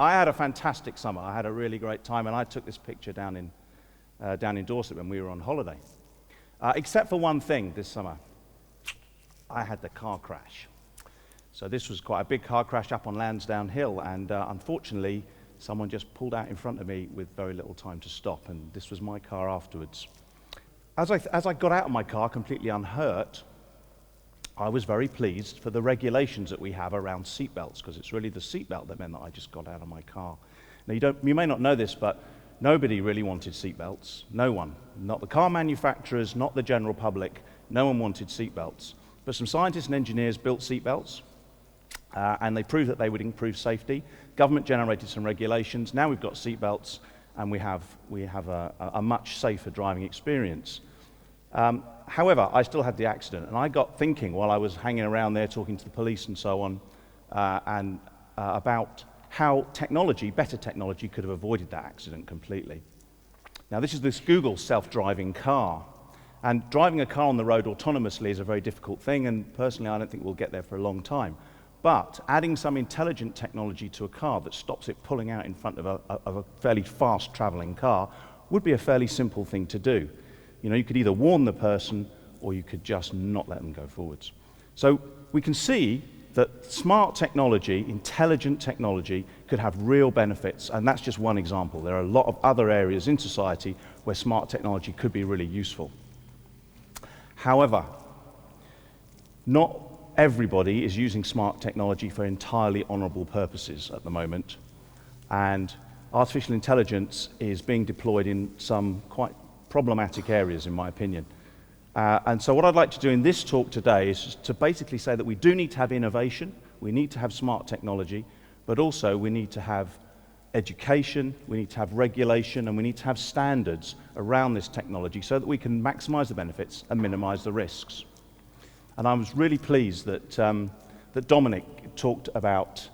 I had a fantastic summer. I had a really great time, and I took this picture down in Dorset when we were on holiday. Except for one thing this summer. I had the car crash. So this was quite a big car crash up on Lansdowne Hill, and unfortunately, someone just pulled out in front of me with very little time to stop, and this was my car afterwards. As I got out of my car completely unhurt, I was very pleased for the regulations that we have around seatbelts, because it's really the seatbelt that meant that I just got out of my car. Now, you may not know this, but nobody really wanted seatbelts. No one. Not the car manufacturers, not the general public. No one wanted seatbelts. But some scientists and engineers built seatbelts, and they proved that they would improve safety. Government generated some regulations. Now we've got seatbelts, and we have a much safer driving experience. However, I still had the accident, and I got thinking while I was hanging around there talking to the police and so on, about how better technology could have avoided that accident completely. Now, this is this Google self-driving car. And driving a car on the road autonomously is a very difficult thing, and personally I don't think we'll get there for a long time. But adding some intelligent technology to a car that stops it pulling out in front of a fairly fast traveling car would be a fairly simple thing to do. You know, you could either warn the person or you could just not let them go forwards. So we can see that smart technology, intelligent technology, could have real benefits, and that's just one example. There are a lot of other areas in society where smart technology could be really useful. However, not everybody is using smart technology for entirely honorable purposes at the moment, and artificial intelligence is being deployed in some quite problematic areas, in my opinion. And so what I'd like to do in this talk today is to basically say that we do need to have innovation, we need to have smart technology, but also we need to have education, we need to have regulation, and we need to have standards around this technology so that we can maximize the benefits and minimize the risks. And I was really pleased that Dominic talked about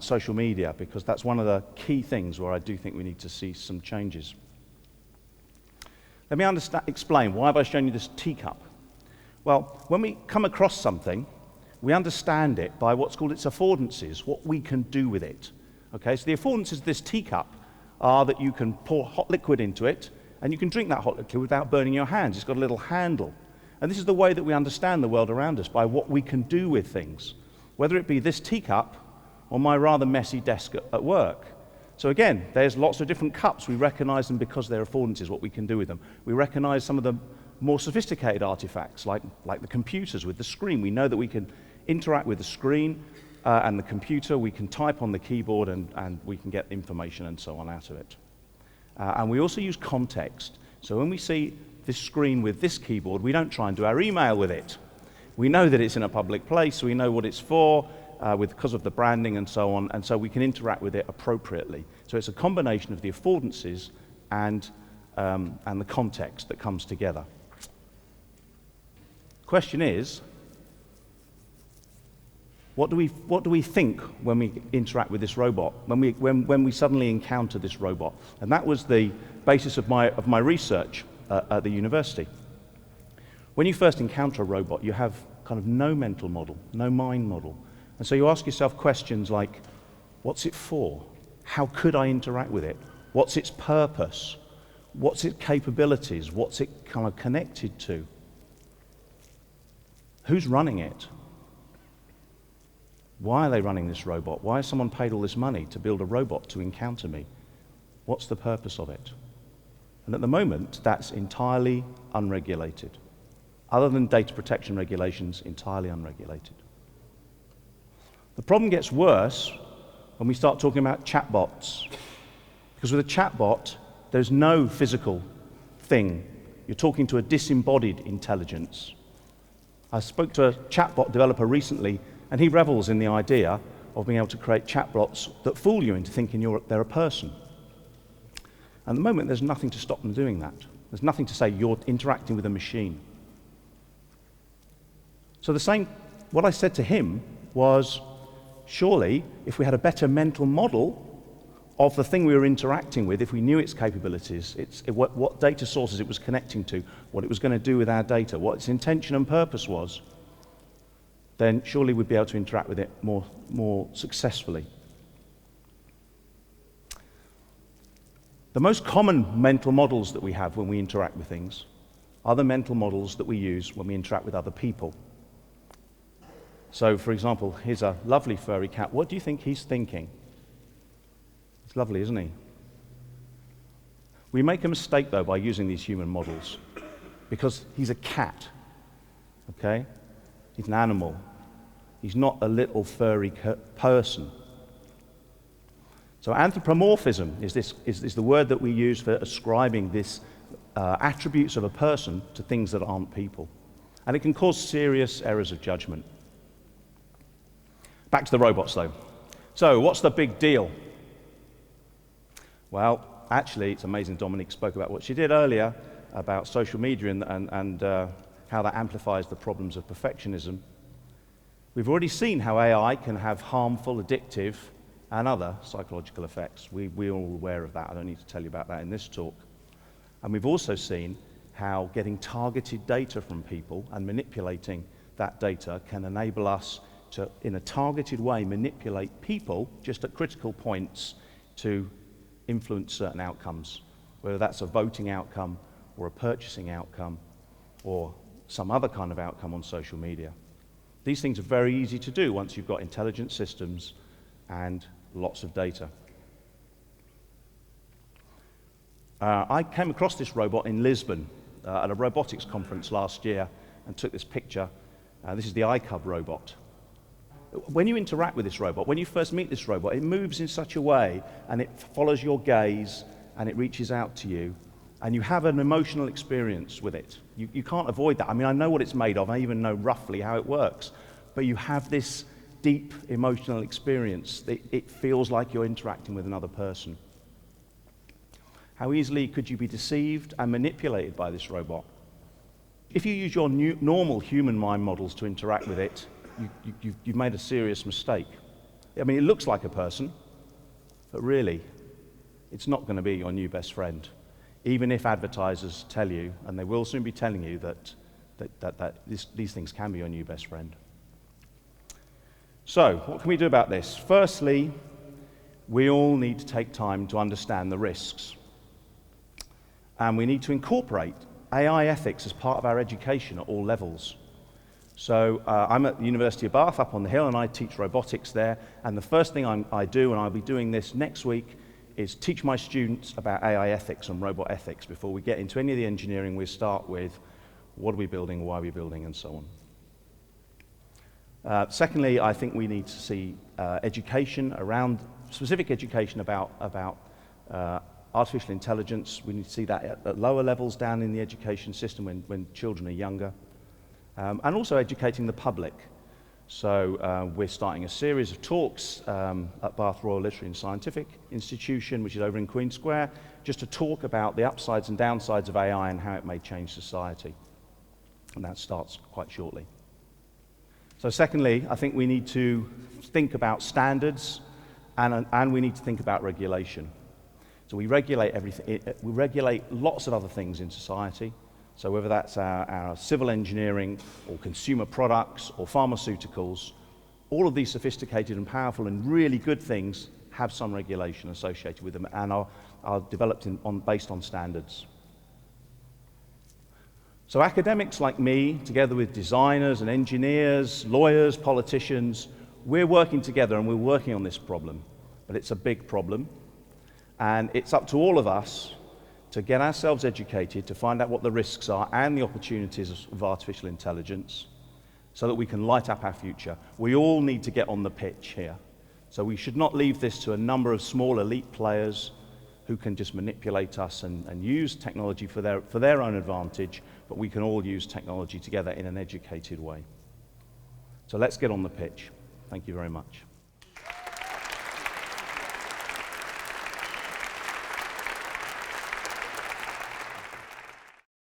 social media, because that's one of the key things where I do think we need to see some changes. Let me explain, why have I shown you this teacup? Well, when we come across something, we understand it by what's called its affordances, what we can do with it. Okay, so the affordances of this teacup are that you can pour hot liquid into it, and you can drink that hot liquid without burning your hands. It's got a little handle. And this is the way that we understand the world around us, by what we can do with things, whether it be this teacup or my rather messy desk at work. So again, there's lots of different cups. We recognize them because they're affordances, what we can do with them. We recognize some of the more sophisticated artifacts, like the computers with the screen. We know that we can interact with the screen and the computer. We can type on the keyboard, and we can get information and so on out of it. And we also use context. So when we see this screen with this keyboard, we don't try and do our email with it. We know that it's in a public place. We know what it's for, because of the branding and so on, and so we can interact with it appropriately. So it's a combination of the affordances and the context that comes together. Question is, what do we think when we interact with this robot, when we suddenly encounter this robot? And that was the basis of my research at the university. When you first encounter a robot, you have kind of no mental model, no mind model. And so you ask yourself questions like, what's it for? How could I interact with it? What's its purpose? What's its capabilities? What's it kind of connected to? Who's running it? Why are they running this robot? Why has someone paid all this money to build a robot to encounter me? What's the purpose of it? And at the moment, that's entirely unregulated. Other than data protection regulations, entirely unregulated. The problem gets worse when we start talking about chatbots. Because with a chatbot, there's no physical thing. You're talking to a disembodied intelligence. I spoke to a chatbot developer recently, and he revels in the idea of being able to create chatbots that fool you into thinking they're a person. At the moment, there's nothing to stop them doing that. There's nothing to say you're interacting with a machine. So what I said to him was, surely, if we had a better mental model of the thing we were interacting with, if we knew its capabilities, what data sources it was connecting to, what it was going to do with our data, what its intention and purpose was, then surely we'd be able to interact with it more successfully. The most common mental models that we have when we interact with things are the mental models that we use when we interact with other people. So, for example, here's a lovely furry cat. What do you think he's thinking? It's lovely, isn't he? We make a mistake, though, by using these human models, because he's a cat, okay? He's an animal. He's not a little furry person. So anthropomorphism is the word that we use for ascribing this attributes of a person to things that aren't people. And it can cause serious errors of judgment. Back to the robots, though. So what's the big deal? Well, actually, it's amazing Dominique spoke about what she did earlier about social media and how that amplifies the problems of perfectionism. We've already seen how AI can have harmful, addictive, and other psychological effects. We're all aware of that. I don't need to tell you about that in this talk. And we've also seen how getting targeted data from people and manipulating that data can enable us to, in a targeted way, manipulate people just at critical points to influence certain outcomes, whether that's a voting outcome or a purchasing outcome or some other kind of outcome on social media. These things are very easy to do once you've got intelligent systems and lots of data. I came across this robot in Lisbon at a robotics conference last year and took this picture. This is the iCub robot. When you interact with this robot, when you first meet this robot, it moves in such a way and it follows your gaze and it reaches out to you and you have an emotional experience with it. You can't avoid that. I mean, I know what it's made of. I even know roughly how it works. But you have this deep emotional experience. It feels like you're interacting with another person. How easily could you be deceived and manipulated by this robot? If you use your normal human mind models to interact with it, you've made a serious mistake. I mean, it looks like a person, but really, it's not going to be your new best friend. Even if advertisers tell you, and they will soon be telling you, that these things can be your new best friend. So, what can we do about this? Firstly, we all need to take time to understand the risks. And we need to incorporate AI ethics as part of our education at all levels. So I'm at the University of Bath up on the hill and I teach robotics there, and the first thing I do, and I'll be doing this next week, is teach my students about AI ethics and robot ethics. Before we get into any of the engineering, we start with what are we building, why are we building, and so on. Secondly, I think we need to see education around, specific education about artificial intelligence. We need to see that at lower levels down in the education system when children are younger. And also educating the public. So we're starting a series of talks at Bath Royal Literary and Scientific Institution, which is over in Queen Square, just to talk about the upsides and downsides of AI and how it may change society. And that starts quite shortly. So secondly, I think we need to think about standards and we need to think about regulation. So we regulate everything. We regulate lots of other things in society. So whether that's our civil engineering or consumer products or pharmaceuticals, all of these sophisticated and powerful and really good things have some regulation associated with them and are developed based on standards. So academics like me, together with designers and engineers, lawyers, politicians, we're working together and we're working on this problem. But it's a big problem. And it's up to all of us to get ourselves educated, to find out what the risks are and the opportunities of artificial intelligence so that we can light up our future. We all need to get on the pitch here. So we should not leave this to a number of small elite players who can just manipulate us and use technology for their own advantage, but we can all use technology together in an educated way. So let's get on the pitch. Thank you very much.